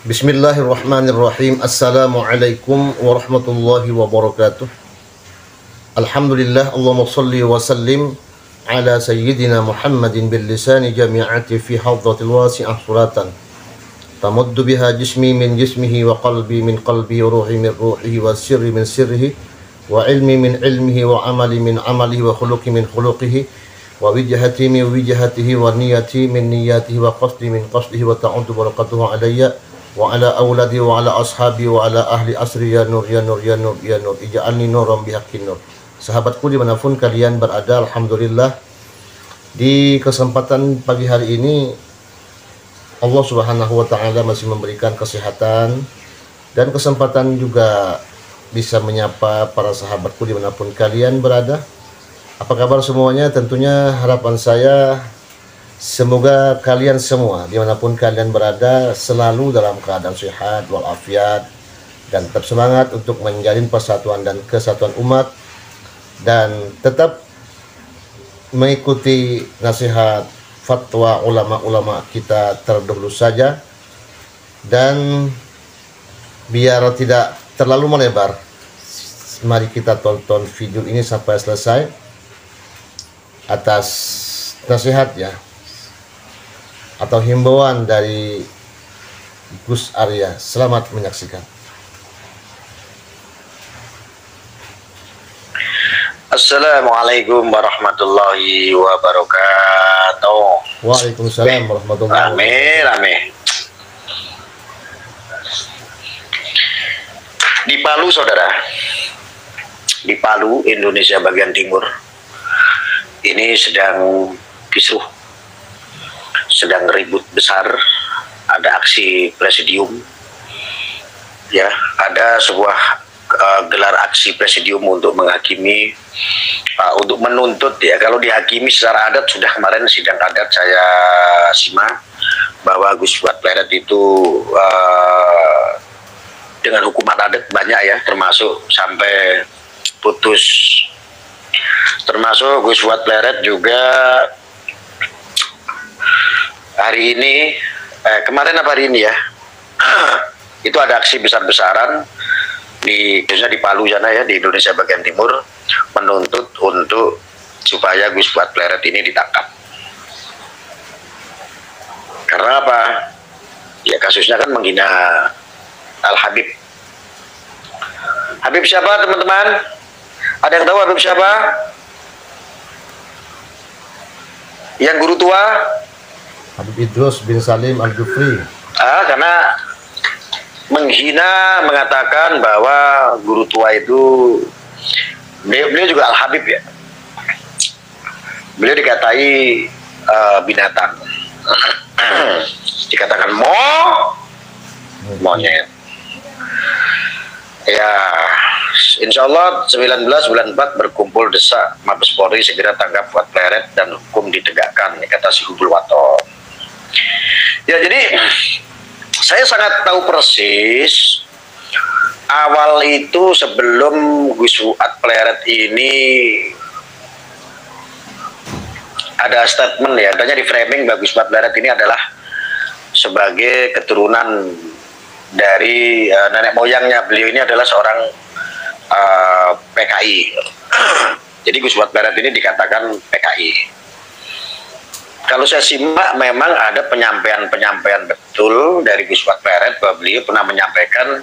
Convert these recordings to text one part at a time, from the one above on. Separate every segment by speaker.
Speaker 1: Bismillahirrahmanirrahim. Assalamualaikum warahmatullahi wabarakatuh. Alhamdulillah, Allahumma salli wa sallim ala sayyidina Muhammadin bil lisani jami'ati fi hadratil wasi'ah suratan tamuddu biha jismi min jismihi wa qalbi min qalbi wa ruhi min ruhihi wa sirri min sirrihi wa ilmi min ilmihi wa amali min amalihi wa khuluqi min khuluqihi wa wijhati min wijhatihi wa niyati min niyatihi wa qasdi min qasdihi wa ta'uddu barakatuhu alayya wa ala auladi wa ala ashabi wa ala ahli asri ya nur ya nur ya nur ya nur ij'alni nuran bihaqqin nur. Sahabatku dimanapun kalian berada, alhamdulillah di kesempatan pagi hari ini Allah Subhanahu wa taala masih memberikan kesehatan dan kesempatan juga bisa menyapa para sahabatku dimanapun kalian berada. Apa kabar semuanya? Tentunya harapan saya semoga kalian semua dimanapun kalian berada selalu dalam keadaan sehat walafiat dan tetap semangat untuk menjalin persatuan dan kesatuan umat dan tetap mengikuti nasihat fatwa ulama-ulama kita terdahulu saja. Dan biar tidak terlalu melebar, mari kita tonton video ini sampai selesai atas nasihatnya atau himbauan dari Gus Arya. Selamat menyaksikan.
Speaker 2: Assalamualaikum warahmatullahi wabarakatuh.
Speaker 1: Waalaikumsalam warahmatullahi wabarakatuh.
Speaker 2: Amin, amin. Di Palu, saudara, di Palu, Indonesia bagian timur, ini sedang kisruh, sedang ribut besar. Ada aksi presidium, ya, ada sebuah gelar aksi presidium untuk menghakimi, untuk menuntut, ya, kalau dihakimi secara adat sudah kemarin sidang adat saya simak bahwa Gus Fuad Pleret itu dengan hukuman adat banyak, ya, termasuk sampai putus, termasuk Gus Fuad Pleret juga hari ini, kemarin apa hari ini, ya, itu ada aksi besar-besaran khususnya di Palu sana, ya, di Indonesia bagian timur, menuntut untuk supaya Gus Fuad Pleret ini ditangkap. Karena apa? Ya, kasusnya kan menghina Al-Habib. Habib siapa, teman-teman? Ada yang tahu Habib siapa? Yang guru tua?
Speaker 1: Habib Idrus bin Salim Al-Jufri.
Speaker 2: Karena menghina, mengatakan bahwa guru tua itu, beliau juga Al-Habib, ya. Beliau dikatai binatang. Dikatakan monyet. Ya, insya Allah 19 bulan 4 berkumpul desak Mabes Polri segera tangkap Fuad Pleret dan hukum ditegakkan, kata si Hubul Waton. Ya, jadi saya sangat tahu persis awal itu sebelum Gus Fuad Pleret ini ada statement, ya, katanya di framing bahwa Gus Fuad Pleret ini adalah sebagai keturunan dari nenek moyangnya beliau ini adalah seorang PKI. Jadi Gus Fuad Pleret ini dikatakan PKI. Kalau saya simak memang ada penyampaian betul dari Gus Fuad Pleret bahwa beliau pernah menyampaikan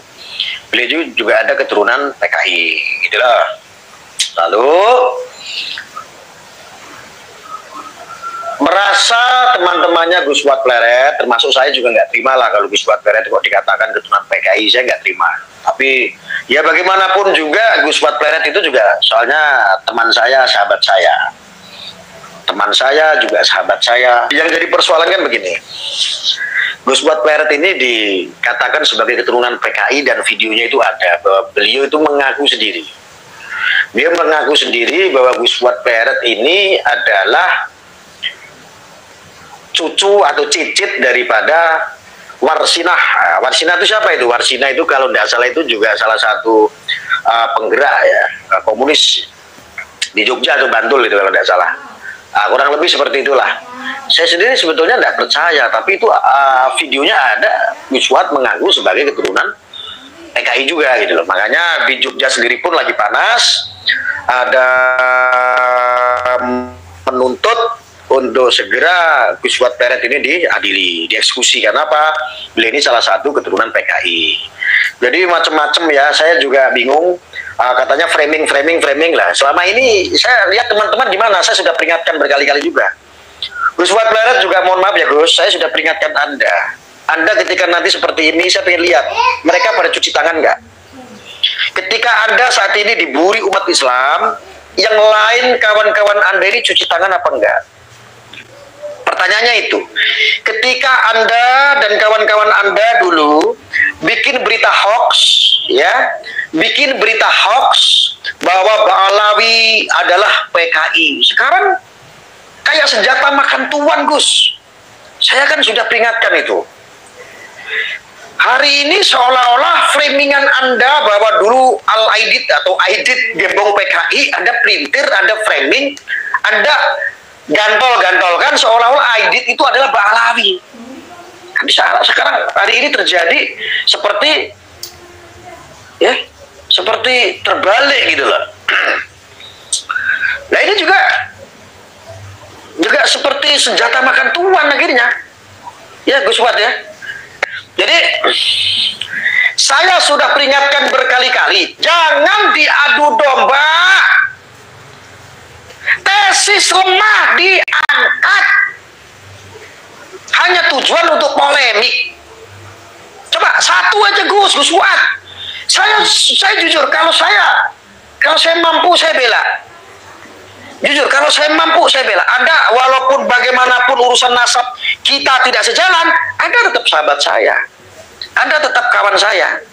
Speaker 2: beliau juga ada keturunan PKI, gitulah. Lalu merasa teman-temannya Gus Fuad Pleret, termasuk saya juga nggak terima lah kalau Gus Fuad Pleret kok dikatakan keturunan PKI, saya nggak terima. Tapi ya bagaimanapun juga Gus Fuad Pleret itu juga soalnya teman saya, sahabat saya. Teman saya juga sahabat saya. Yang jadi persoalan kan begini, Gus Fuad Pleret ini dikatakan sebagai keturunan PKI dan videonya itu ada bahwa beliau itu mengaku sendiri. Dia mengaku sendiri bahwa Gus Fuad Pleret ini adalah cucu atau cicit daripada Warsinah. Warsinah itu siapa itu? Warsinah itu kalau tidak salah itu juga salah satu penggerak, ya, komunis di Jogja atau Bantul itu kalau tidak salah. Kurang lebih seperti itulah. saya sendiri sebetulnya tidak percaya, tapi itu videonya ada, Gus Wat mengaku sebagai keturunan PKI juga gitu loh. Makanya di Jogja sendiri pun lagi panas, ada menuntut untuk segera Gus Wat Pleret ini diadili, dieksekusi. Karena apa? Beliau ini salah satu keturunan PKI. Jadi macam-macam ya, saya juga bingung. Katanya framing lah. Selama ini saya lihat teman-teman gimana, saya sudah peringatkan berkali-kali juga. Gus Wat Pleret juga mohon maaf ya Gus, saya sudah peringatkan Anda ketika nanti seperti ini, saya pengen lihat mereka pada cuci tangan nggak? Ketika Anda saat ini diburi umat Islam, yang lain kawan-kawan Anda ini cuci tangan apa enggak? Pertanyaannya itu, ketika Anda dan kawan-kawan Anda dulu bikin berita hoax, ya, bikin berita hoax bahwa Ba'alawi adalah PKI. Sekarang kayak senjata makan tuan, Gus. Saya kan sudah peringatkan itu. Hari ini seolah-olah framingan Anda bahwa dulu Al-Aidid atau Aidid gembong PKI, Anda printer, Anda framing, Anda gantol-gantolkan seolah-olah Aidid itu adalah Ba'alawi. Kan salah. Sekarang hari ini terjadi seperti ya, seperti terbalik gitu loh. Nah ini juga seperti senjata makan tuan akhirnya. Ya Gus Wat ya. Jadi saya sudah peringatkan berkali-kali, jangan diadu domba. Tesis lemah diangkat hanya tujuan untuk polemik. Coba satu aja Gus Wat. Saya jujur, kalau saya mampu saya bela. Jujur, kalau saya mampu saya bela. Anda walaupun bagaimanapun urusan nasab kita tidak sejalan, Anda tetap sahabat saya, Anda tetap kawan saya.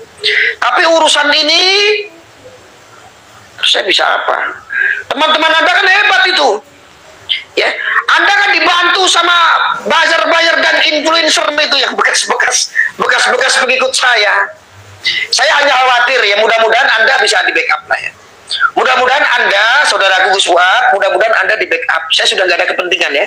Speaker 2: Tapi urusan ini saya bisa apa? Teman-teman Anda kan hebat itu, ya. Anda kan dibantu sama buzzer dan influencer itu yang bekas pengikut saya. Saya hanya khawatir ya, mudah-mudahan Anda bisa di backup lah ya. Mudah-mudahan Anda, saudaraku Gus Wat, mudah-mudahan Anda di backup. Saya sudah nggak ada kepentingan ya.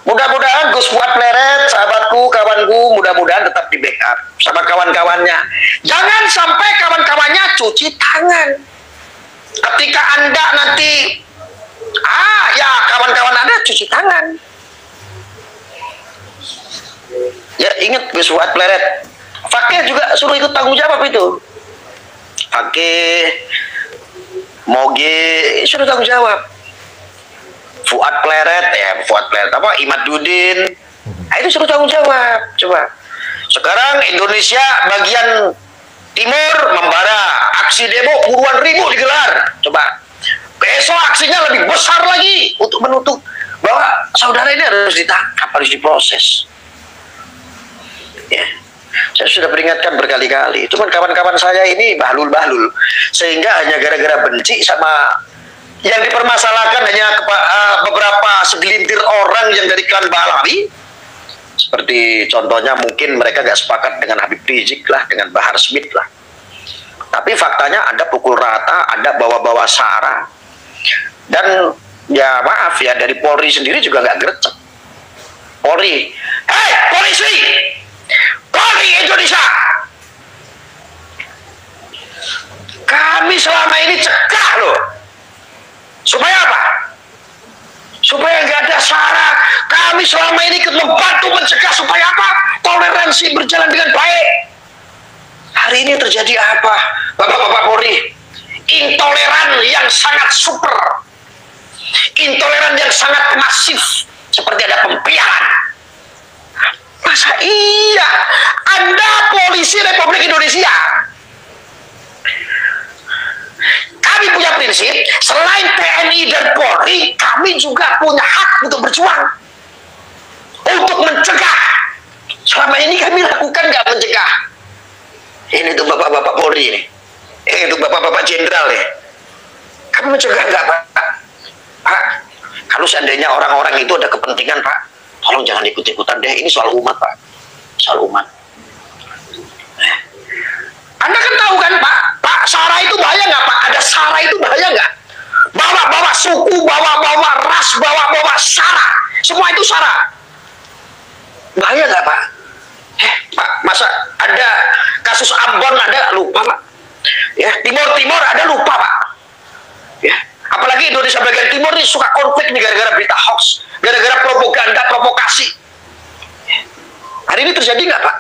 Speaker 2: Mudah-mudahan Gus Wat Pleret, sahabatku, kawanku, mudah-mudahan tetap di backup sama kawan-kawannya. Jangan sampai kawan-kawannya cuci tangan. Ketika Anda nanti, ya kawan-kawan Anda cuci tangan. Ya ingat Gus Wat Pleret, Fakih juga suruh ikut tanggung jawab itu. Fakih, Moge sudah tanggung jawab. Fuad Pleret apa Imaduddin, itu sudah tanggung jawab. Coba sekarang Indonesia bagian timur membara, aksi demo puluhan ribu digelar. Coba besok aksinya lebih besar lagi untuk menutup bahwa saudara ini harus ditangkap, harus diproses. Ya. Saya sudah peringatkan berkali-kali. Cuman kawan-kawan saya ini bahlul-bahlul, sehingga hanya gara-gara benci sama yang dipermasalahkan hanya beberapa segelintir orang yang dari klan Ba'alawi. Seperti contohnya mungkin mereka gak sepakat dengan Habib Rizik lah, dengan Bahar Smith lah. Tapi faktanya Anda pukul rata, Anda bawa-bawa sara. Dan ya maaf ya, dari Polri sendiri juga gak gercep. Polri, hei polisi, Polri Indonesia, kami selama ini cegah loh. Supaya apa? Supaya nggak ada sara. Kami selama ini ikut membantu mencegah supaya apa? Toleransi berjalan dengan baik. Hari ini terjadi apa? Bapak-bapak Polri, intoleran yang sangat super, intoleran yang sangat masif, seperti ada pembiaran. Masa iya Anda polisi Republik Indonesia? Kami punya prinsip, selain TNI dan Polri, kami juga punya hak untuk berjuang, untuk mencegah. Selama ini kami lakukan nggak mencegah. Ini tuh bapak-bapak Polri ini, itu bapak-bapak jenderal ya. Kami mencegah nggak Pak? Pak, kalau seandainya orang-orang itu ada kepentingan Pak, tolong jangan ikut-ikutan deh, ini soal umat Pak, soal umat. Anda kan tahu kan Pak, sara itu bahaya nggak Pak? Ada sara itu bahaya nggak? Bawa-bawa suku, bawa-bawa ras, bawa-bawa sara, semua itu sara. Bahaya nggak Pak? Pak, masa ada kasus Ambon ada lupa Pak? Ya, Timur ada lupa Pak? Ya, apalagi Indonesia bagian timur ini suka konflik nih gara-gara berita hoax, gara-gara propaganda, provokasi. Hari ini terjadi nggak Pak?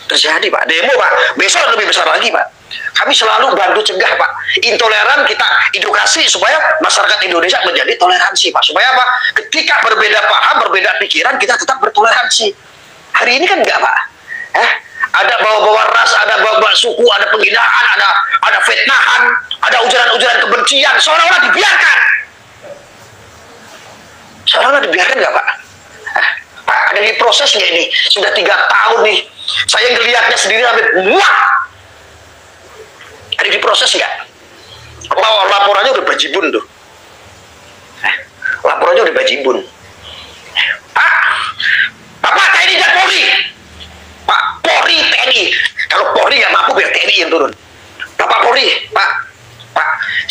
Speaker 2: Terjadi Pak, demo Pak, besok lebih besar lagi Pak. Kami selalu bantu cegah Pak, intoleran kita edukasi supaya masyarakat Indonesia menjadi toleransi Pak. Supaya apa? Ketika berbeda paham, berbeda pikiran, kita tetap bertoleransi. Hari ini kan enggak Pak. Ada bawa-bawa ras, ada bawa-bawa suku, ada penghinaan, ada fitnahan, ada ujaran-ujaran kebencian, seolah-olah dibiarkan. Seolah-olah dibiarkan nggak Pak? Pak, ada di proses nggak ini? Sudah 3 tahun nih. Saya ngelihatnya sendiri sampai muak. Ada di proses nggak? Laporannya udah bajibun tuh. Laporannya udah bajibun. Pak, Bapak TNI dan Polri. Pak, Polri TNI. Kalau Polri nggak mampu biar TNI yang turun. Bapak Polri, Pak,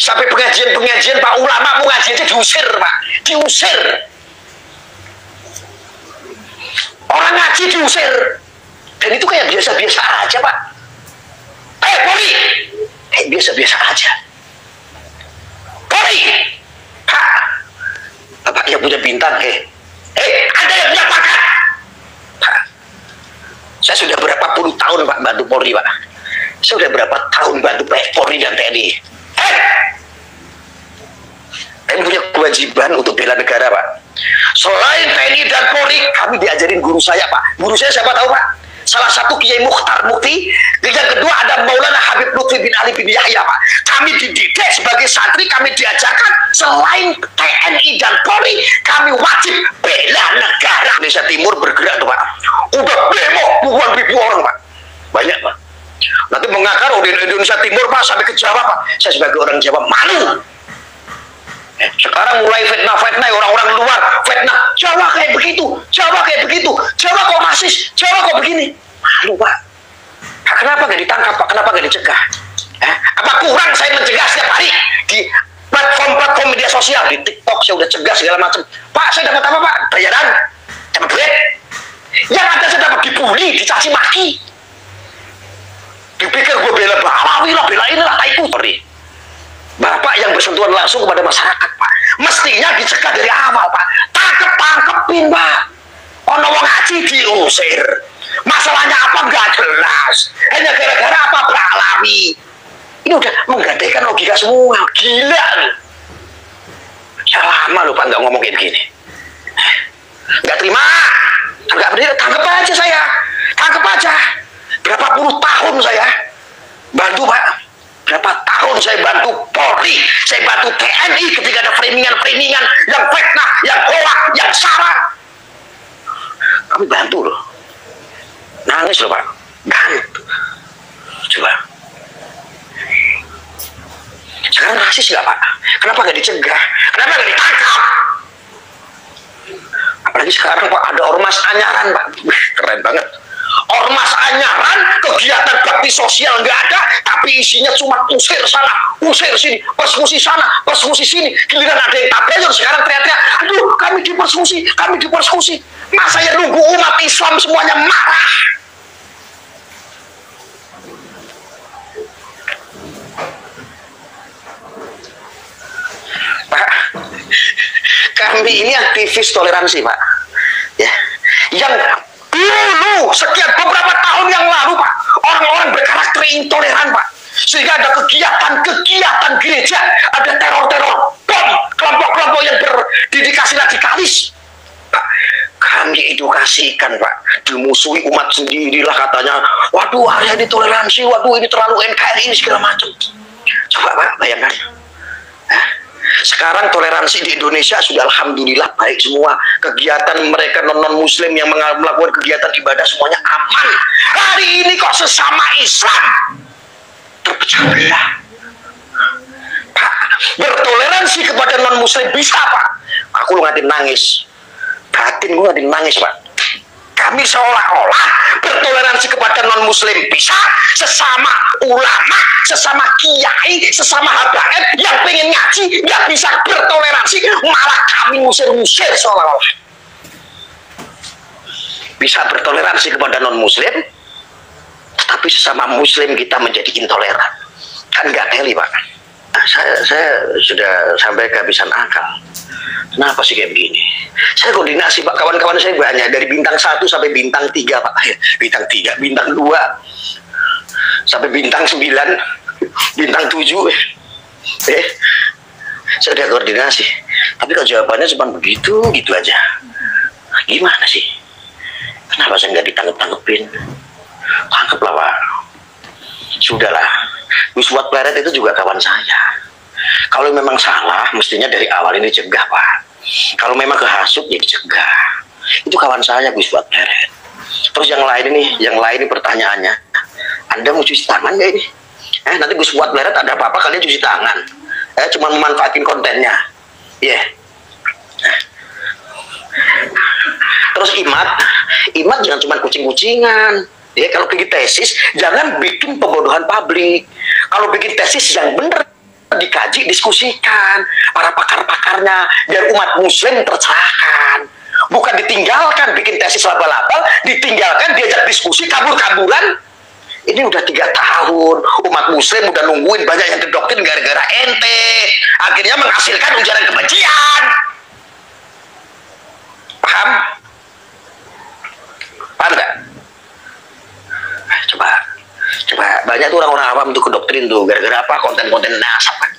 Speaker 2: sampai pengajian Pak ulama mau ngaji aja diusir Pak, diusir. Orang ngaji diusir. Dan itu kayak biasa-biasa aja Pak. Polri, biasa-biasa aja. Polri, Pak, Bapak yang punya bintang, ada yang punya pangkat. Pak, saya sudah berapa puluh tahun Pak bantu Polri Pak. Saya sudah berapa tahun bantu Polri dan TNI. Kami punya kewajiban untuk bela negara Pak. Selain TNI dan Polri, kami diajarin guru saya Pak. Guru saya siapa tahu Pak? Salah satu Kiai Mukhtar Mukti. Yang kedua ada Maulana Habib Lutfi bin Ali bin Yahya Pak. Kami dididik sebagai santri, kami diajarkan selain TNI dan Polri, kami wajib bela negara. Indonesia Timur bergerak tuh Pak. Udah demo puluhan ribu orang Pak. Banyak Pak. Nanti mengakar di Indonesia Timur Pak sampai ke Jawa Pak. Saya sebagai orang Jawa malu. Sekarang mulai fitnah orang-orang luar fitnah Jawa kayak begitu, Jawa kayak begitu, Jawa kok rasis, Jawa kok begini. Malu Pak. Kenapa gak ditangkap Pak? Kenapa gak dicegah? Apa kurang saya mencegah setiap hari di platform media sosial, di TikTok saya udah cegah segala macam. Pak, saya dapat apa Pak? Bayaran, dapat duit. Yang ada saya dapat dibully, dicaci maki. Dipikir gue bela Balawi lah, bela inilah, taiku. Bapak yang bersentuhan langsung kepada masyarakat Pak, mestinya dicegah dari awal Pak. Tangkepin Pak. Ono wong ngaji diusir. Masalahnya apa nggak jelas. Hanya gara-gara apa Balawi. Ini udah menggadaikan logika semua. Gila nih. Ya lama lu Pak nggak ngomong kayak begini. Nggak terima. Nggak berdiri. Tangkep aja saya. Tangkep aja. Berapa puluh tahun saya bantu Pak. Berapa tahun saya bantu Polri, saya bantu TNI ketika ada framing-framing yang fitnah, yang hoak, yang salah. Kami bantu loh. Nangis loh Pak. Bantu. Coba. Sekarang rasis nggak Pak? Kenapa nggak dicegah? Kenapa nggak ditangkap? Apalagi sekarang Pak ada ormas anyaran Pak. Keren banget. Ormas anyaran, kegiatan bakti sosial nggak ada, tapi isinya cuma usir sana, usir sini, persekusi sana, persekusi sini. Giliran ada yang tabayun sekarang teriak-teriak, aduh kami dipersekusi, kami dipersekusi. Nah saya nunggu umat Islam semuanya marah. Pak, kami ini aktivis toleransi Pak, ya, yang dulu sekian beberapa tahun yang lalu Pak, orang-orang berkarakter intoleran Pak, sehingga ada kegiatan gereja, ada teror-teror, bom, kelompok-kelompok yang berdedikasi radikalis. Pak, kami edukasikan Pak, dimusuhi umat sendirilah katanya, waduh hari ini toleransi, waduh ini terlalu NKRI ini segala macam. Coba Pak bayangkan. Sekarang toleransi di Indonesia sudah alhamdulillah baik semua. Kegiatan mereka non-muslim yang melakukan kegiatan ibadah semuanya aman. Hari ini kok sesama Islam terpecah belah. Pak, bertoleransi kepada non-muslim bisa Pak. Aku lu ngatin nangis. Batin gue ngatin nangis Pak. Kami seolah-olah bertoleransi kepada non-muslim bisa, sesama ulama, sesama kiai, sesama habaib yang pengen ngaji nggak bisa bertoleransi, malah kami musir-musir seolah-olah. bisa bertoleransi kepada non-muslim, tapi sesama muslim kita menjadi intoleran. Kan nggak teli, Pak. Nah, saya sudah sampai kehabisan akal. Kenapa sih kayak begini? Saya koordinasi, Pak, kawan-kawan saya banyak, dari bintang 1 sampai bintang 3, Pak. Bintang 3, bintang 2 sampai bintang 9, bintang 7. Saya udah koordinasi, tapi kalau jawabannya cuma begitu gitu aja. Nah, gimana sih? Kenapa saya nggak ditangkep-tangkepin? Tangkeplah, Pak. Sudahlah, Gus Fuad Pleret itu juga kawan saya. Kalau memang salah, mestinya dari awal ini dicegah, Pak. Kalau memang kehasut, ya dicegah. Itu kawan saya, Gus Fuad Pleret. Terus yang lain ini pertanyaannya, Anda mau cuci tangan nggak ini? Nanti Gus Fuad Pleret ada apa-apa, kalian cuci tangan. Cuma memanfaatin kontennya. Iya. Yeah. Terus Imat jangan cuma kucing-kucingan. Ya, kalau bikin tesis, jangan bikin pembodohan publik. Kalau bikin tesis yang benar, dikaji, diskusikan para pakar-pakarnya, biar umat muslim tercerahkan. Bukan ditinggalkan bikin tesis laba-laba, ditinggalkan diajak diskusi kabur-kaburan. Ini udah 3 tahun, umat muslim udah nungguin, banyak yang didoktrin gara-gara ente, akhirnya menghasilkan ujaran kebencian. Paham? Paham nggak? Coba banyak tuh orang-orang awam tuh kedoktrin tuh gara-gara apa? Konten-konten nasab kan,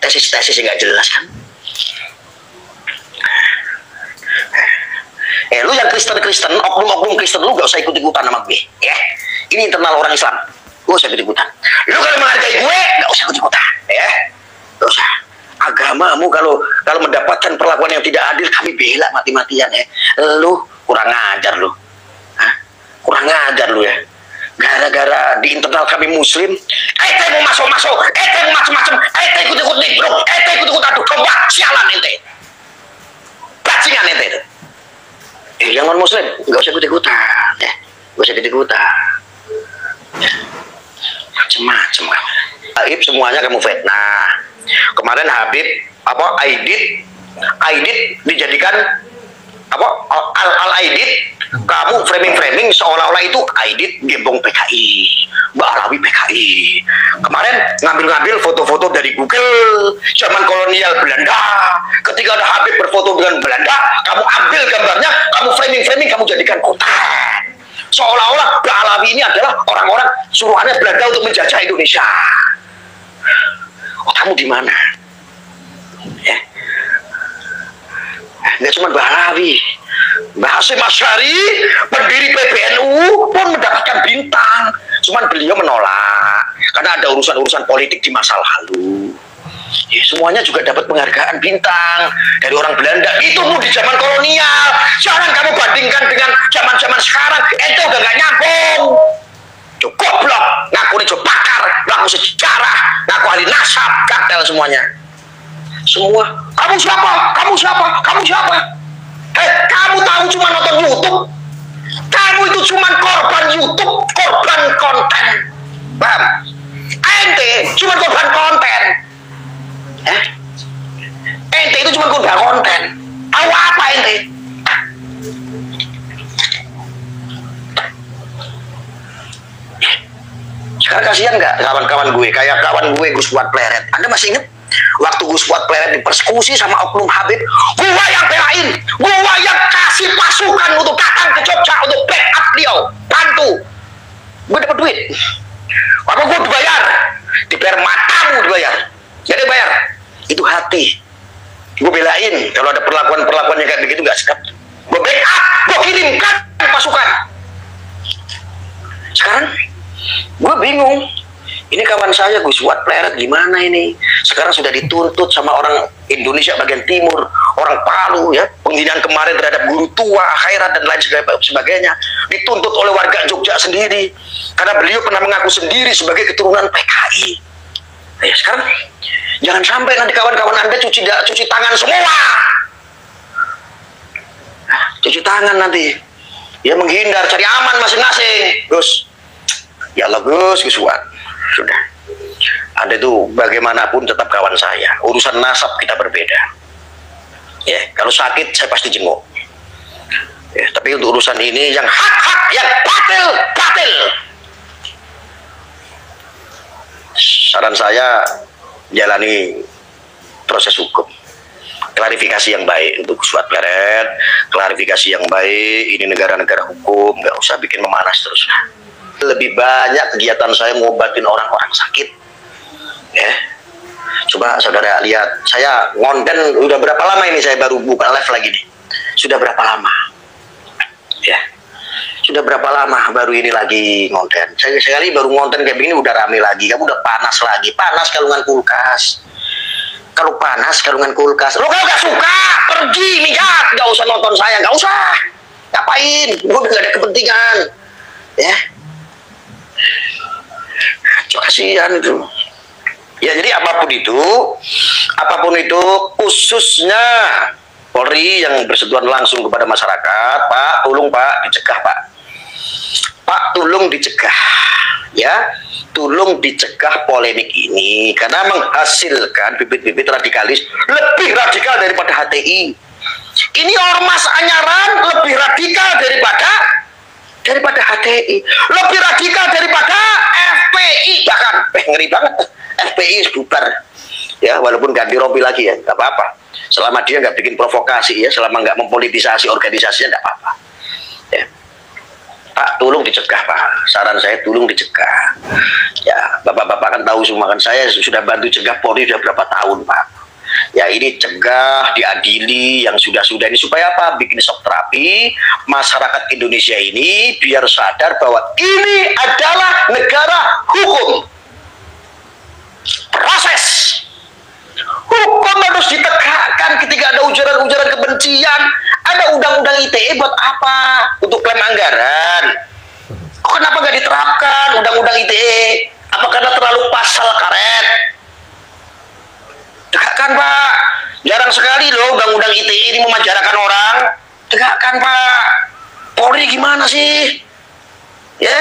Speaker 2: tesis-tesis yang nggak jelas kan. Lu yang Kristen, oknum-oknum Kristen, lu gak usah ikut-ikutan sama gue, ya. Ini internal orang Islam, gak usah ikut-ikutan. Lu kalau menghargai gue, gak usah ikut-ikutan, ya. Gak usah. Agamamu kalau mendapatkan perlakuan yang tidak adil, kami bela mati-matian, ya. Lu kurang ajar lu, kurang ajar lu ya. Gara-gara di internal kami muslim, mau masuk, mau macam-macam, ikut-ikut nih bro, ikut-ikut, aduh coba sialan ente, bajingan ente itu. Yang non muslim nggak usah ikut-ikutan, ya, nggak usah ikut-ikutan, macam-macam kan. Habib semuanya kamu fitnah. Kemarin Habib Aidit dijadikan Al-Aidit. Kamu framing seolah-olah itu Aidit gembong PKI, Mbak Alawi PKI. Kemarin ngambil foto-foto dari Google zaman kolonial Belanda. Ketika ada Habib berfoto dengan Belanda, kamu ambil gambarnya, kamu framing, kamu jadikan konten. Seolah-olah Mbak Alawi ini adalah orang-orang suruhannya Belanda untuk menjajah Indonesia. Oh, kamu di mana? Ya. Nggak cuma Mbak Alawi, Mbah Hasyim Asy'ari, pendiri PBNU pun mendapatkan bintang. Cuman beliau menolak karena ada urusan-urusan politik di masa lalu. Ya, semuanya juga dapat penghargaan bintang dari orang Belanda. Itu pun di zaman kolonial. Jangan kamu bandingkan dengan zaman-zaman sekarang. Itu udah gak nyambung. Cukup blok, ngaku nih pakar, ngaku sejarah, ngaku ahli nasab, kartel semuanya. Semua, kamu siapa? Kamu tahu cuma nonton YouTube? Kamu itu cuma korban YouTube, korban konten. Paham? Ente cuma korban konten. Ente itu cuma korban konten. Tahu apa ente? Sekarang kasihan nggak kawan-kawan gue, kayak kawan gue Gus Fuad Pleret. Anda masih ingat? Waktu Gus Fuad Pleret dipersekusi sama oknum Habib, gua yang belain, gua yang kasih pasukan untuk datang ke Jogja untuk backup beliau, bantu. Gue dapat duit. Apa gue dibayar? Dibayar matamu dibayar. Jadi bayar. Itu hati. Gue belain kalau ada perlakuan yang kayak begitu nggak sekap. Gue backup, gue kirimkan pasukan. Sekarang gue bingung. Ini kawan saya Gus Fuad Pleret gimana ini? Sekarang sudah dituntut sama orang Indonesia bagian timur, orang Palu ya, penghinaan kemarin terhadap guru tua, khairat dan lain sebagainya, dituntut oleh warga Jogja sendiri karena beliau pernah mengaku sendiri sebagai keturunan PKI. Ya, sekarang jangan sampai nanti kawan-kawan Anda cuci tangan semua. Cuci tangan nanti. Ya menghindar, cari aman masing-masing. Gus. Ya Allah Gus Fuad. Sudah, Anda itu bagaimanapun tetap kawan saya. Urusan nasab kita berbeda. Ya, kalau sakit saya pasti jenguk. Ya, tapi untuk urusan ini yang hak-hak, yang batil, saran saya jalani proses hukum, klarifikasi yang baik untuk Gus Wat Pleret, klarifikasi yang baik. Ini negara-negara hukum, nggak usah bikin memanas terus. Lebih banyak kegiatan saya ngobatin orang-orang sakit. Ya, coba saudara lihat, saya ngonten udah berapa lama ini, saya baru buka live lagi nih. Sudah berapa lama? Ya, sudah berapa lama baru ini lagi ngonten. Saya sekali baru ngonten kayak begini udah rame lagi. Kamu udah panas lagi. Panas kalungan kulkas. Kalau panas kalungan kulkas. Lo kalau gak suka, pergi minggat. Gak usah nonton saya, gak usah. Ngapain? Gue gak ada kepentingan. Ya, kasihan itu. Ya, jadi apapun itu khususnya Polri yang bersentuhan langsung kepada masyarakat, Pak, tolong Pak, dicegah Pak. Pak, tolong dicegah. Ya, tolong dicegah polemik ini karena menghasilkan bibit-bibit radikalis lebih radikal daripada HTI. Ini ormas anyaran lebih radikal daripada HTI, lebih radikal daripada FPI, bahkan ngeri banget. FPI bubar. Ya, walaupun ganti rompi lagi ya, nggak apa-apa. Selama dia nggak bikin provokasi ya, selama nggak mempolitisasi organisasinya nggak apa-apa. Ya. Pak, tolong dicegah Pak. Saran saya tolong dicegah. Ya, bapak-bapak kan tahu semua kan, saya sudah bantu cegah Polri sudah berapa tahun Pak. Ya, ini cegah, diadili yang sudah-sudah ini supaya apa? Bikin shock terapi masyarakat Indonesia ini biar sadar bahwa ini adalah negara hukum. Proses hukum harus ditegakkan ketika ada ujaran-ujaran kebencian. Ada undang-undang ITE buat apa? Untuk klaim anggaran. Kenapa nggak diterapkan undang-undang ITE? Apa karena terlalu pasal karet? Tegakkan Pak. Jarang sekali loh undang-undang ITE ini memanjarakan orang. Tegakkan Pak. Polri gimana sih? Ya,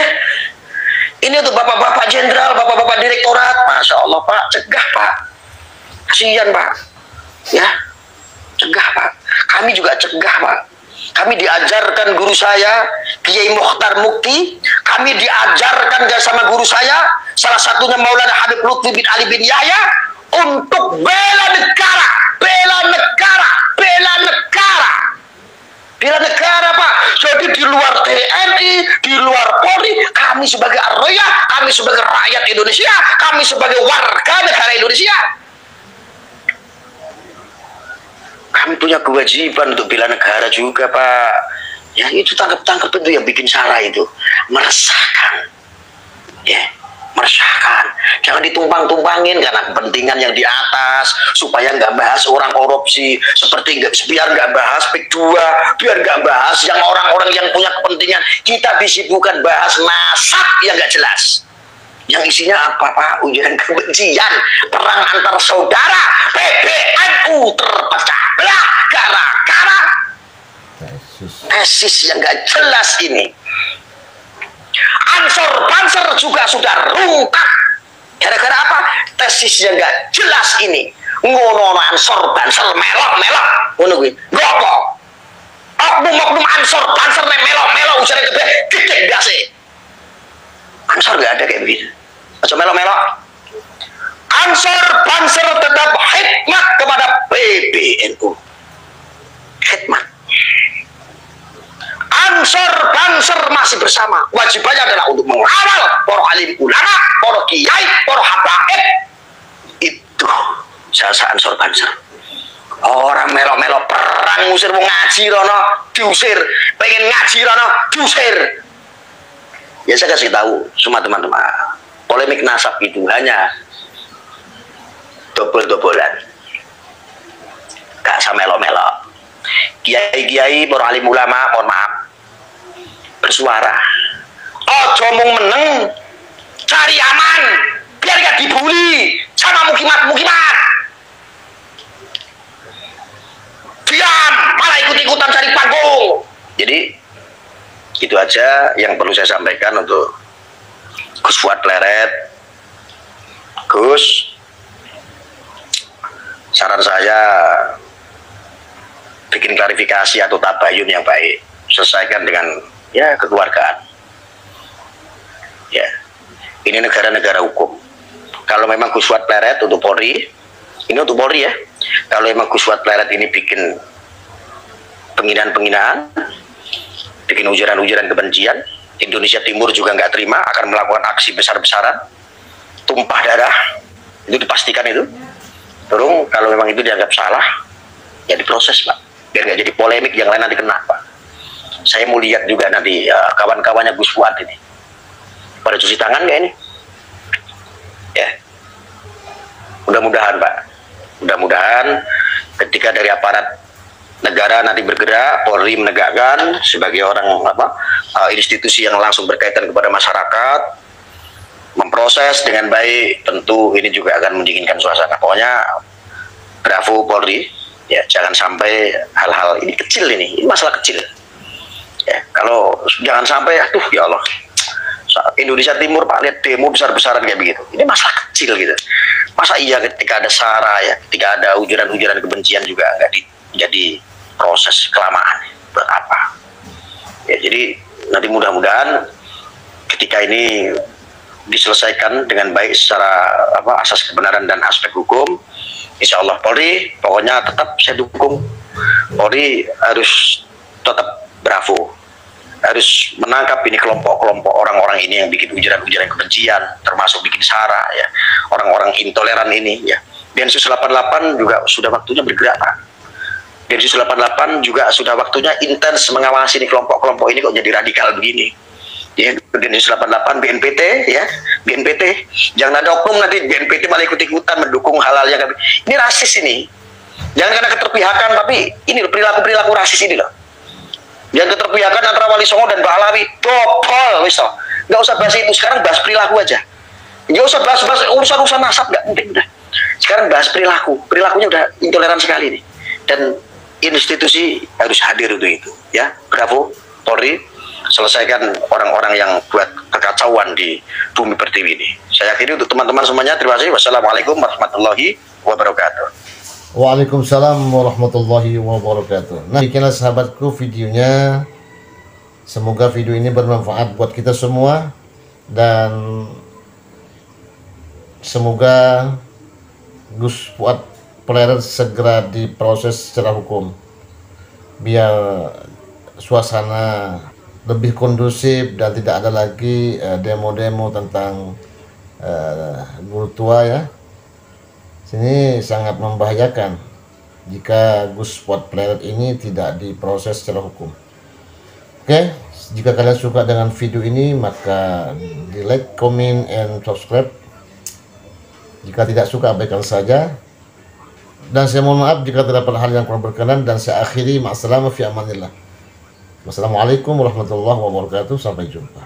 Speaker 2: ini untuk bapak-bapak jenderal, bapak-bapak direktorat. Masya Allah Pak, cegah Pak. Kasihan Pak. Ya, cegah Pak. Kami juga cegah Pak. Kami diajarkan guru saya, Kiai Mukhtar Mukti. Kami diajarkan sama guru saya, salah satunya Maulana Habib Lutfi bin Ali bin Yahya, untuk bela negara, bela negara, bela negara. Bela negara Pak. Jadi di luar TNI, di luar Polri, kami sebagai Arroya, kami sebagai rakyat Indonesia, kami sebagai warga negara Indonesia, kami punya kewajiban untuk bela negara juga Pak. Ya, itu tangkap-tangkap itu yang bikin salah itu, meresahkan. Ya, meresahkan. Jangan ditumpang-tumpangin karena kepentingan yang di atas, supaya nggak bahas orang korupsi, seperti biar nggak bahas PIK 2, biar nggak bahas yang orang-orang yang punya kepentingan. Kita disibukkan bahas nasab yang nggak jelas, yang isinya apa Pak? Ujaran kebencian, perang antar saudara, PBNU terpecah belah gara-gara tesis yang nggak jelas ini. Ansor Banser juga sudah rungkak gara-gara apa? Tesis yang nggak jelas ini. Ngono Ansor Banser melok-melok ngono kuwi. Ngopo? Oknum-oknum Ansor Banser melok-melok ujaran gede gase. Ansor nggak ada kayak begitu. Aja melok-melok. Ansor Banser tetap khidmat kepada PBNU. Khidmat. Ansor Banser masih bersama. Wajibannya adalah untuk mengawal para alim ulama, para kiai, para habaib. Itu jasa Ansor Banser. Orang melok-melok perang ngusir mau ngaji rono diusir, pengen ngaji rono diusir. Ya, saya kasih tahu semua teman-teman, polemik nasab itu hanya dobol-dobolan, gak sama melok-melok. Kiai-kiai, para alim ulama, mohon maaf, bersuara. Ojo mung meneng, cari aman, biar gak dibully sama mukimat-mukimat. Diam, malah ikut-ikutan cari panggung. Jadi itu aja yang perlu saya sampaikan untuk Gus Fuad Pleret. Gus, saran saya bikin klarifikasi atau tabayun yang baik selesaikan dengan ya kekeluargaan. Ya, ini negara-negara hukum. Kalau memang Guswat Pleret untuk Polri, ini untuk Polri ya. Kalau memang Guswat Pleret ini bikin penghinaan-penghinaan, bikin ujaran-ujaran kebencian, Indonesia Timur juga nggak terima, akan melakukan aksi besar-besaran, tumpah darah, itu dipastikan itu. Terus kalau memang itu dianggap salah, ya diproses Pak, biar nggak jadi polemik yang lain nanti kena Pak. Saya mau lihat juga nanti kawan-kawannya Guswat ini pada cuci tangan nggak ini? Ya, mudah-mudahan Pak, mudah-mudahan ketika dari aparat negara nanti bergerak, Polri menegakkan sebagai orang institusi yang langsung berkaitan kepada masyarakat, memproses dengan baik, tentu ini juga akan mendinginkan suasana. Pokoknya bravo Polri, ya jangan sampai hal-hal ini kecil, ini masalah kecil. Ya, kalau jangan sampai, aduh ya Allah, Indonesia Timur Pak, lihat demo besar-besaran kayak begitu. Ini masalah kecil gitu. Masa iya ketika ada SARA ya, ketika ada ujaran-ujaran kebencian juga nggak jadi proses kelamaan, buat apa? Ya jadi nanti mudah-mudahan ketika ini diselesaikan dengan baik secara asas kebenaran dan aspek hukum, insya Allah Polri pokoknya tetap saya dukung. Polri harus tetap bravo, harus menangkap ini kelompok-kelompok orang-orang ini yang bikin ujaran-ujaran kebencian, termasuk bikin SARA ya, orang-orang intoleran ini ya. Densus 88 juga sudah waktunya bergerak Pak. Densus 88 juga sudah waktunya intens mengawasi nih kelompok-kelompok ini kok jadi radikal begini. Ya, Densus 88, BNPT ya, BNPT, jangan ada oknum nanti BNPT malah ikut-ikutan mendukung hal-hal yang ini rasis ini. Jangan karena keterpihakan, tapi ini perilaku-perilaku rasis ini loh. Yang keterpihakan antara Wali Songo dan Mbak Alawi, dobol wis toh. Nggak usah bahas itu, sekarang bahas perilaku aja. Nggak usah bahas urusan-urusan nasab, nggak penting udah. Sekarang bahas perilaku, perilakunya udah intoleran sekali nih. Dan institusi harus hadir untuk itu, ya. Bravo Polri, selesaikan orang-orang yang buat kekacauan di bumi pertiwi ini. Saya akhiri untuk teman-teman semuanya. Terima kasih. Wassalamualaikum warahmatullahi wabarakatuh.
Speaker 1: Waalaikumsalam warahmatullahi wabarakatuh. Nah, bikinlah sahabatku videonya. Semoga video ini bermanfaat buat kita semua, dan semoga Guswat Pleret segera diproses secara hukum biar suasana lebih kondusif dan tidak ada lagi demo-demo tentang guru tua ya. Ini sangat membahayakan jika Guswat Pleret ini tidak diproses secara hukum. Oke, jika kalian suka dengan video ini maka di like, comment, and subscribe. Jika tidak suka abaikan saja. Dan saya mohon maaf jika terdapat hal yang kurang berkenan, dan saya akhiri ma'assalamah fi amanillah. Wassalamualaikum warahmatullahi wabarakatuh. Sampai jumpa.